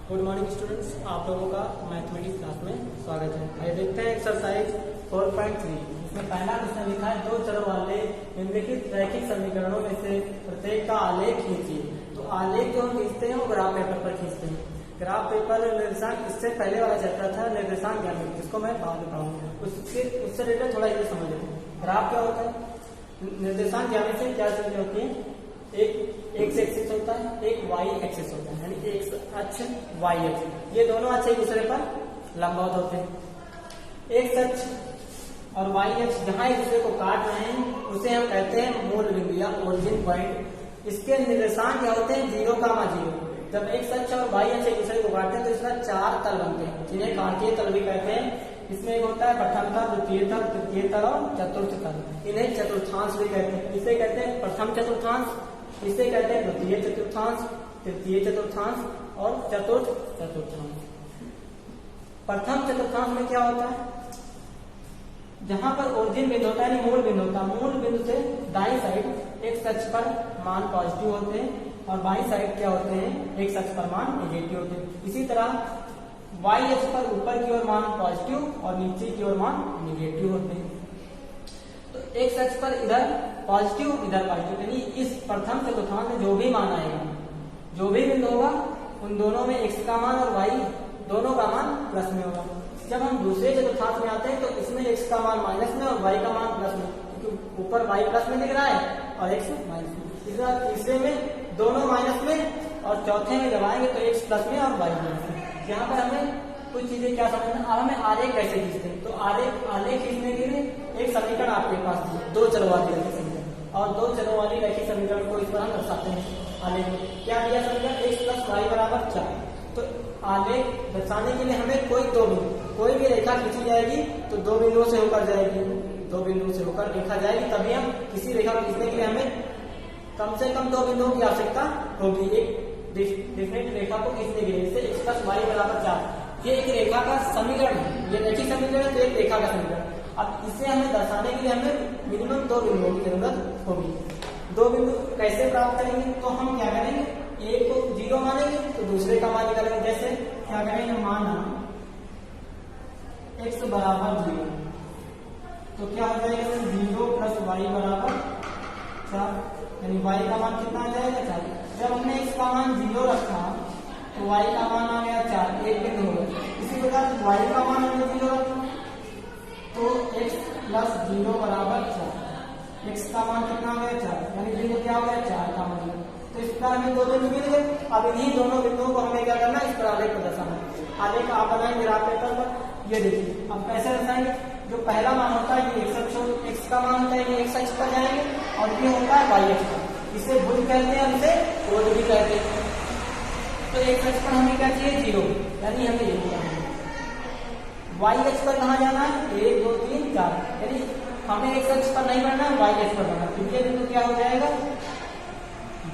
Good morning students, आप लोगों का मैथमेटिक्स क्लास में स्वागत है। आइए देखते हैं एक्सरसाइज 4.3। इसमें पहला क्वेश्चन लिखा है, दो चरों वाले निम्नलिखित रैखिक समीकरणों में से प्रत्येक का आलेख खींचिए। तो आलेख जो हम खींचते हैं वो ग्राफ पेपर पर खींचते हैं। ग्राफ पेपर निर्देशांक, इससे पहले वाला चैप्टर था निर्देशांक ज्ञान, जिसको मैं बाद में पढ़ाऊंगा। उससे रिलेटेड थोड़ा ये समझ लेते हैं। ग्राफ क्या होता है? निर्देशांक ज्ञान से क्या चीजें होती है? एक एक्स एक्सिस होता है, एक वाई एक्सिस होता है, यानी एक्स अक्ष वाई अक्ष, ये दोनों अक्ष एक दूसरे पर लंबवत होते हैं। एक्स अक्ष और वाई अक्ष जहां एक दूसरे को काट रहे हैं उसे हम कहते हैं मूल बिंदु या ओरिजिन पॉइंट। इसके निर्देशांक क्या होते हैं? 0,0। जब एक्स अक्ष और वाई अक्ष एक दूसरे को काटते हैं तो इसमें 4 तल बनते हैं, जिन्हें कांटीय तल भी कहते हैं। इसमें एक होता है प्रथम तल, द्वितीय तल, तृतीय तल और चतुर्थ तल। इन्हें चतुर्थांश भी कहते हैं। इसे कहते हैं प्रथम चतुर्थांश, इसे कहते हैं द्वितीय चतुर्थांश, तृतीय चतुर्थांश और चतुर्थ चतुर्थांश। प्रथम चतुर्थांश में क्या होता है? जहां पर ओरिजिन बिंदु होता है, यानी मूल बिंदु होता है, मूल बिंदु से दाईं साइड एक्स अक्ष पर मान पॉजिटिव होते हैं और बाईं साइड क्या होते हैं? एक्स अक्ष पर मान नेगेटिव होते हैं। इसी तरह वाई अक्ष पर ऊपर की ओर मान पॉजिटिव और नीचे की ओर मान नेगेटिव होते हैं। तो एक्स अक्ष पर इधर पॉजिटिव, इधर पॉजिटिव, यानी इस प्रथम चतुर्थांश में जो भी मान आएगा, जो भी बिंदु होगा, उन दोनों में एक्स का मान और वाई दोनों का मान प्लस में होगा। जब हम दूसरे चतुर्थांश में आते हैं तो इसमें एक्स का मान माइनस में और वाई का मान प्लस में, क्योंकि ऊपर वाई प्लस में दिख रहा है और एक्स माइनस में। इस तरह तीसरे में दोनों माइनस में और चौथे में जब आएंगे तो एक्स प्लस में और वाई माइनस में। यहाँ पर हमें कुछ चीजें क्या समझना, अब हमें आलेख कैसे खींचते हैं। तो आलेख खींचने के लिए एक समीकरण आपके पास है, दो चरों वाली रैखिक समीकरण, और दो चरों वाली रैखिक समीकरण को इस पर हम दर्शाते हैं। आलेख क्या दिया समीकरण? एक्स प्लस वाई बराबर 4। तो आलेख दर्शाने के लिए हमें कोई भी रेखा खींची जाएगी तो दो बिंदुओं से होकर जाएगी, दो बिंदुओं से होकर रेखा जाएगी, तभी हम किसी रेखा को खींचने के लिए हमें कम से कम दो बिंदुओं की आवश्यकता होगी एक डिफरेंट रेखा को खींचने के लिए। जैसे एक्स प्लस वाई बराबर 4, ये एक रेखा का समीकरण है, ये रैखिक समीकरण है तो एक रेखा का समीकरण। अब इसे हमें दर्शाने के लिए हमें मिनिमम दो बिंदुओं की जरूरत होगी। दो बिंदु कैसे प्राप्त करेंगे? तो हम क्या करेंगे, एक को 0 मानेंगे तो दूसरे का मान निकालेंगे। जैसे क्या करेंगे, माना x बराबर 0, तो क्या हो जाएगा? 0 प्लस वाई बराबर 4, यानी y का मान कितना आ जाएगा? 4। जब हमने x का मान 0 रखा तो y का मान आ गया 4, एक बिंदु हो गया। इसी प्रकार y का मान हमने 0 रखा तो x प्लस 0 बराबर 4, x का मान कितना आ गया? 4, यानी बिंदु क्या हो गया? 4 का मान। तो इस प्रकार हमें दो बिंदु मिल गए। अब इन्हीं दोनों बिंदुओं को हमें क्या करना है? इस पर आलेख को दर्शाना है। आलेख आप बनाएंगे ग्राफ पेपर पर, ये देखिए। अब कैसे दर्शाएंगे? जो पहला मान होता है ये एक्स का मान होता है, ये एक्स अक्ष पर जाएंगे, और ये होता है वाई अक्ष पर। इसे भुज कहते हैं, इसे कोण भी कहते हैं। तो एक्स अक्ष पर हमें क्या चाहिए? 0, यानी हमें ये करना है। वाई अक्ष पर कहाँ जाना है? 1 2 3 4, यानी हमें एक्स अक्ष पर नहीं बढ़ना है, वाई अक्ष पर बढ़ना है। तो ये बिंदु क्या हो जाएगा?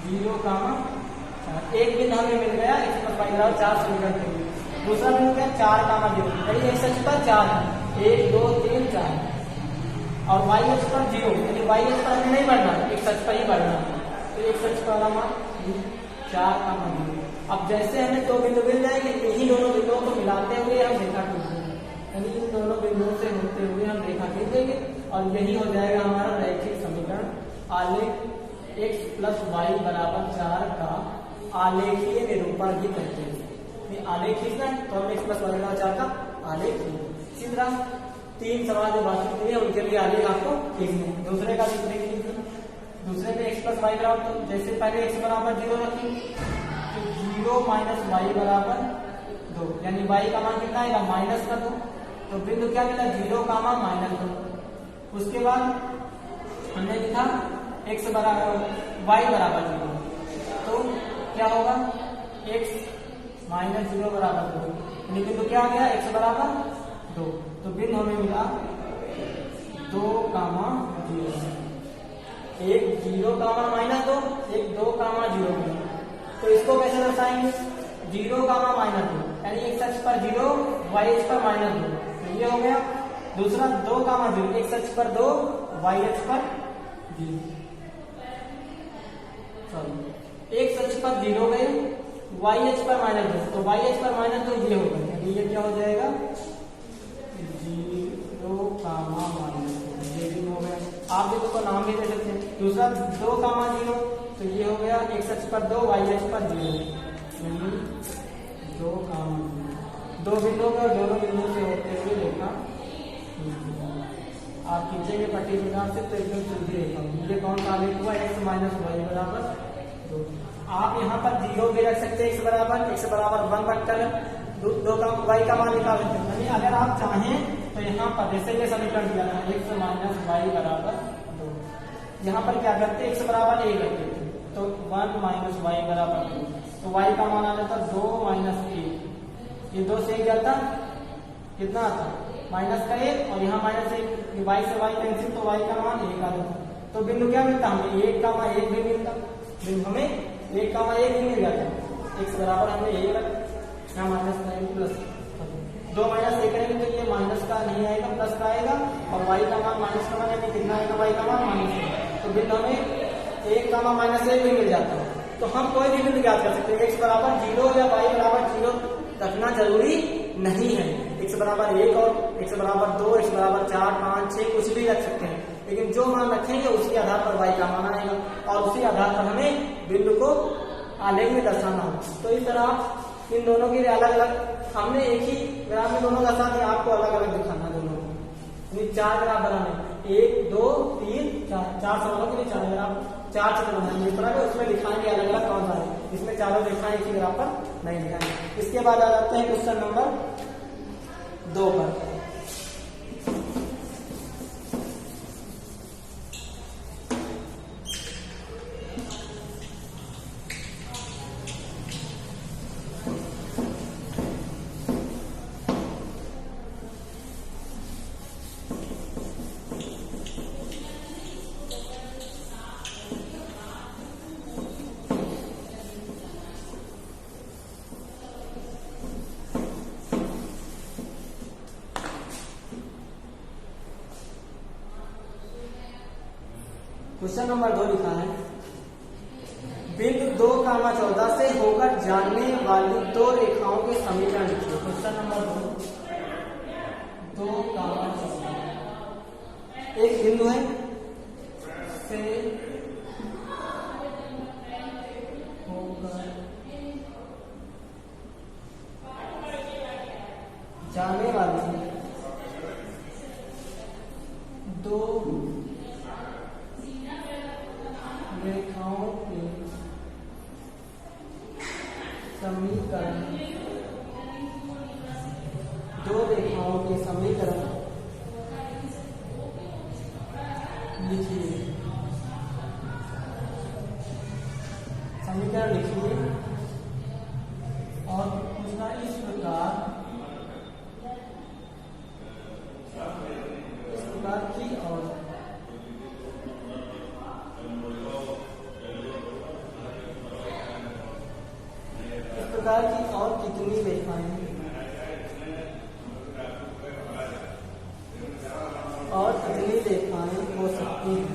0,4। एक बिंदु हमें मिल गया एक्स प्लस वाई बराबर 4 समीकरण के लिए। दूसरा बिंदु क्या? 4,0, यानी एक्स अक्ष पर 4 है, 1 2 3 4, और वाई अक्ष पर 0, यानी वाई अक्ष पर हमें नहीं बढ़ना है, एक्स अक्ष पर ही बढ़ना है। तो एक्स अक्ष पर मान 4,0। अब जैसे हमें दो बिंदु मिल जाएंगे, इन्हीं दोनों बिंदुओं को मिलाते हुए हम रेखा खींचेंगे, यानी इन दोनों बिंदुओं से होते हुए हम रेखा खींच देंगे और यही हो जाएगा हमारा रैखिक समीकरण। आलेख x प्लस वाई बराबर 4 का आलेखीय निरूपण भी कहते हैं। आलेख खींचना है तो हम x प्लस वाई बराबर 4 का आलेख खींचेंगे। इसी तरह 3 सवाल जो बाकी हैं उनके लिए आलेख आपको खींचने हैं। दूसरे का भी देख लीजिए। दूसरे पे x प्लस वाई बराबर, तो जैसे पहले x बराबर 0 रखेंगे तो 0 माइनस वाई बराबर 2, यानी y का मान कितना आएगा? माइनस का 2। तो बिंदु क्या मिला? 0 का मान -2। उसके बाद हमने लिखा x बराबर y बराबर 0, तो क्या होगा? x माइनस 0 बराबर 2, यानी बिंदु क्या आ गया? x बराबर 2। तो बिंदु हमें मिला 2,0, एक 0 का मान -2, एक 2 का मान 0। तो इसको कैसे दर्शाएंगे? 0 का मान -2, यानी एक्स अक्ष पर 0, वाई अक्ष पर -2, तो ये हो गया। दूसरा 2 का मान 0, एक्स अक्ष पर 2, वाई अक्ष पर 0। एक्स अक्ष पर 0 गए, वाई एच पर माइनस 2, तो वाई एच पर माइनस 2 ये होगा, यानी ये क्या हो जाएगा 0 कामा माइनस 2, ये भी हो गया। आप देखो तो नाम भी दे सकते हैं। दूसरा 2 कामा 0, तो ये हो गया x अक्ष पर 2 y अक्ष पर 0, यानी 2 कामा 2 बिंदुओं पर दोनों बिंदुओं से होते हुए रेखा आप खींचेंगे पर्टिकुलर से तो एकदम सीधी रेखा होगी। ये कौन सा आलेख हुआ x माइनस वाई बराबर 2। आप यहाँ पर 0 भी रख सकते हैं, x बराबर 1 रखकर 2 का y का मान निकाल सकते हैं। यानी अगर आप चाहें तो यहाँ पर जैसे ये समीकरण दिया था x माइनस वाई बराबर 2, यहाँ पर क्या करते x बराबर 1 रखते थे, तो 1 माइनस वाई बराबर 2, तो y का मान आ जाता 2 माइनस 1, ये 2 से 1 जाता कितना आता माइनस का 1, और यहाँ माइनस 1, y से y कैंसिल, तो y का मान 1 आ जाता। तो बिंदु क्या मिलता हमें 1 का मान 1 भी मिलता, बिंदु हमें 1 का मान 1 भी मिल जाता। x बराबर हमने 1 रखा, यहाँ माइनस करेंगे प्लस 2 माइनस 1 करेंगे तो ये माइनस का नहीं आएगा प्लस का आएगा, और y का मान माइनस का मान यानी कितना आएगा y का मान माइनस 1, तो बिंदु हमें 1 का मान माइनस 1 भी मिल जाता है। तो हम कोई भी बिंदु ज्ञात कर सकते हैं, x बराबर 0 या y बराबर 0 रखना जरूरी नहीं है। x बराबर 1 और x बराबर 2, x बराबर 4, 5, 6 कुछ भी रख सकते हैं, लेकिन जो मान रखेंगे उसी आधार पर y का मान आएगा, और उसी आधार पर हमें बिंदु को आलेख में दर्शाना होगा। तो इस तरह इन दोनों के लिए अलग अलग हमने एक ही ग्राफ में दोनों दर्शा दिया, आपको अलग अलग दिखाना दोनों को। 4 ग्राफ बनाने 1 2 3 4 सवालों के लिए 4 ग्राफ 4 चित्र बनाएंगे इस तरह के, उसमें दिखाएंगे अलग अलग कौन सा है, इसमें चारों रेखाएं एक ही ग्राफ पर नहीं दिखाएंगे। इसके बाद आ जाते हैं क्वेश्चन नंबर 2 पर। क्वेश्चन नंबर 2 लिखा है, बिंदु 2, 14 से होकर जाने वाली 2 रेखाओं के समीकरण लिखिए। क्वेश्चन नंबर 2, 2, 14 एक बिंदु है से होकर जाने वाली 2 रेखाओं के समीकरण, 2 रेखाओं के समीकरण लिखिए। समीकरण लिखिए और उसका इस प्रकार की और प्रकार की और कितनी रेखाएं और कितनी रेखाएं हो सकती हैं,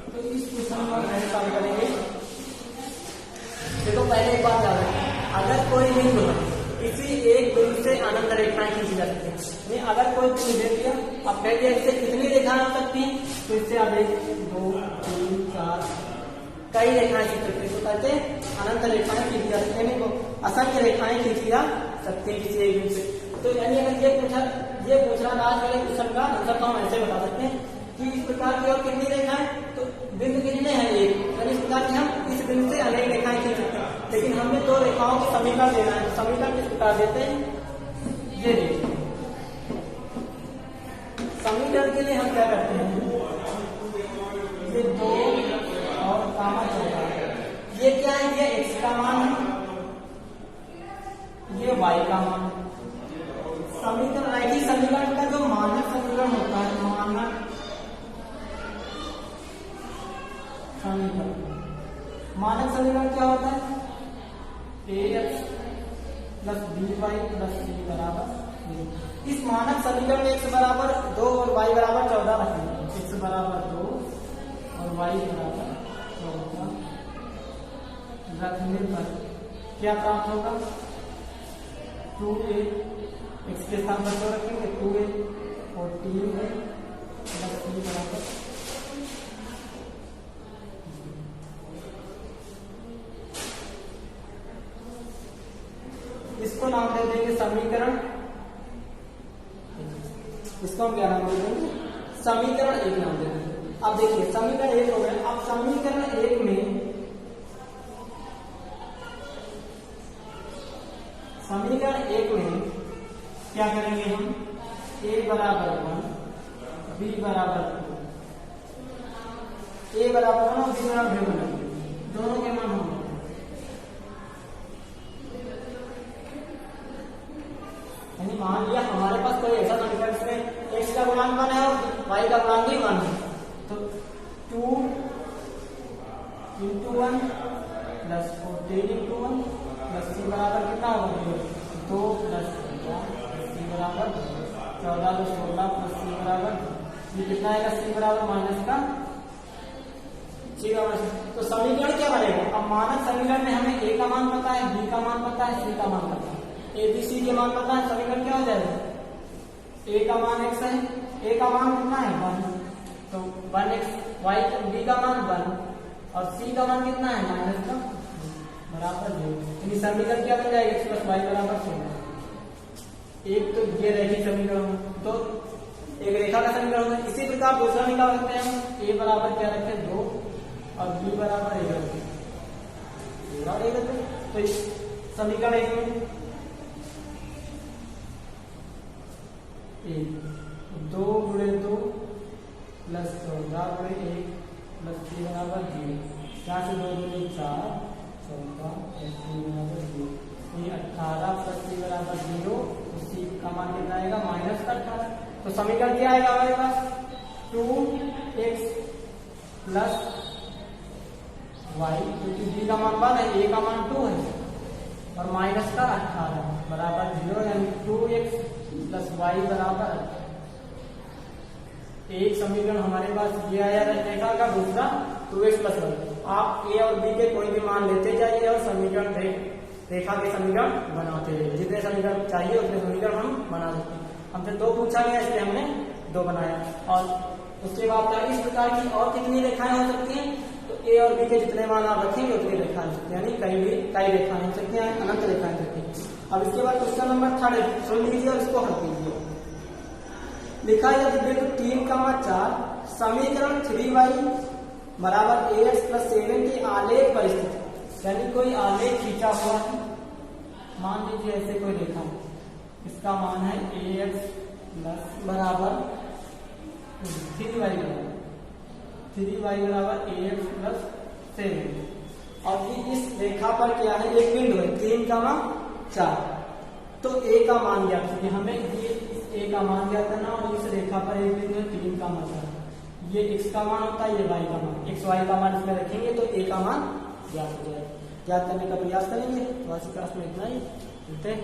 तो इस क्वेश्चन में हम काम करेंगे। देखो पहले एक बात याद रखें, अगर कोई बिंदु है किसी एक बिंदु से अनंत रेखाएं खींची जा सकती है। अगर कोई बिंदु दे दिया, अब कह दिया इससे कितनी रेखाएं हो सकती हैं, तो इससे आप 1 2 3 4 कई रेखाएं खींच सकते हैं, तो कहते हैं अनंत रेखाएं खींची जा सकती है, असंख्य रेखाएं खींची जा सकती है किसी एक बिंदु से। तो यानी अगर ये पूछना आज वाले क्वेश्चन का आंसर तो हम ऐसे बता सकते हैं कि इस प्रकार की और कितनी रेखाएं, तो बिंदु कितने हैं एक, यानी इस प्रकार की हम इस बिंदु से अनेक रेखाएं खींच सकते हैं, लेकिन हमने 2 रेखाओं के समीकरण देना है। समीकरण किस प्रकार देते हैं, ये देखिए। समीकरण के लिए हम क्या करते हैं, ये 2 और 14, ये क्या है, ये x का मान है, ये y का मान है। समीकरण रैखिक समीकरण का जो मानक समीकरण होता है, मानक समीकरण, मानक समीकरण क्या होता है, ax plus by plus c बराबर 0। इस मानक समीकरण में x बराबर 2 और y बराबर 14 रखेंगे। x बराबर 2 और y बराबर 14 रखने पर क्या प्राप्त होगा? 2a x के स्थान पर 2 रखेंगे 2a और 3a प्लस c बराबर। इसको नाम दे देंगे समीकरण, इसको हम क्या नाम दे देंगे? समीकरण 1 नाम दे देंगे। अब देखिए समीकरण 1 हो गया। अब समीकरण 1 में क्या करेंगे हम? a बराबर 1 b बराबर 2, a बराबर 1 और b बराबर 2 बनाएंगे, दोनों के मान होंगे। यानी मान लिया हमारे पास कोई ऐसा समीकरण जिसमें x का गुणांक 1 है और y का गुणांक भी 1 है, तो 2 into 1 plus 14 into 1 plus c बराबर कितना होगा? 2 प्लस c बराबर 14 प्लस 16 प्लस c बराबर, ये कितना आएगा? c बराबर माइनस का 0। तो समीकरण क्या बनेगा? अब मानक समीकरण में हमें a का मान पता है, b का मान पता है, c का मान पता है, a b c के मान पता है। समीकरण क्या हो जाएगा? a का मान x है, a का मान कितना है? 1, तो 1x, y b का मान 1 और c का मान कितना है? माइनस का बराबर 0। यानी समीकरण क्या बन जाएगा? x प्लस y बराबर 0। एक तो ये रैखिक समीकरण, तो एक रेखा का समीकरण है। इसी प्रकार दूसरा निकाल सकते हैं हम। a बराबर क्या रखें? 2 और b बराबर 1 रखें, तो इस समीकरण 1 में 2 गुणे 2 प्लस 14 गुणे 1 प्लस c बराबर 0। 4 से 2 गुणे 4 14 प्लस c बराबर 0। ये 18 प्लस c बराबर 0, तो c का मान कितना आएगा? माइनस का 18। तो समीकरण क्या आएगा हमारे पास? 2x प्लस y, क्योंकि b का मान 1 है, a का मान 2 है और माइनस का 18 बराबर 0। यानी 2x प्लस y बराबर। एक समीकरण हमारे पास ये आया रेखा का, दूसरा 2x प्लस y। आप a और b के कोई भी मान लेते जाइए और समीकरण रेखा के समीकरण बनाते रहिए। जितने समीकरण चाहिए उतने समीकरण हम बना सकते हैं। हमसे 2 पूछा गया इसलिए हमने 2 बनाया। और उसके बाद इस प्रकार की और कितनी रेखाएं हो सकती हैं? तो a और b के जितने मान आप रखेंगे उतनी रेखाएं हो सकती है, यानी कई रेखाएं हो सकती हैं, अनंत रेखाएं हो सकती हैं। अब इसके बाद क्वेश्चन नंबर 3 सुन लीजिए और इसको हल कीजिए। लिखा है बिंदु 3,4 समीकरण 3y बराबर ax प्लस 7 के आलेख पर स्थित है। यानी कोई आलेख खींचा हुआ है, मान लीजिए ऐसे कोई रेखा है, इसका मान है ax प्लस बराबर 3y बराबर ax प्लस 7। और इस रेखा पर क्या है? एक बिंदु है 3,4, तो a का मान ज्ञात कीजिए। हमें ये a का मान ज्ञात करना और इस रेखा पर एक बिंदु है 3 का मान, ये x का मान होता है, ये y का मान, x y का मान इसमें रखेंगे तो a का मान ज्ञात हो जाएगा। ज्ञात करने का प्रयास करेंगे। तो आज की क्लास में इतना ही, मिलते हैं।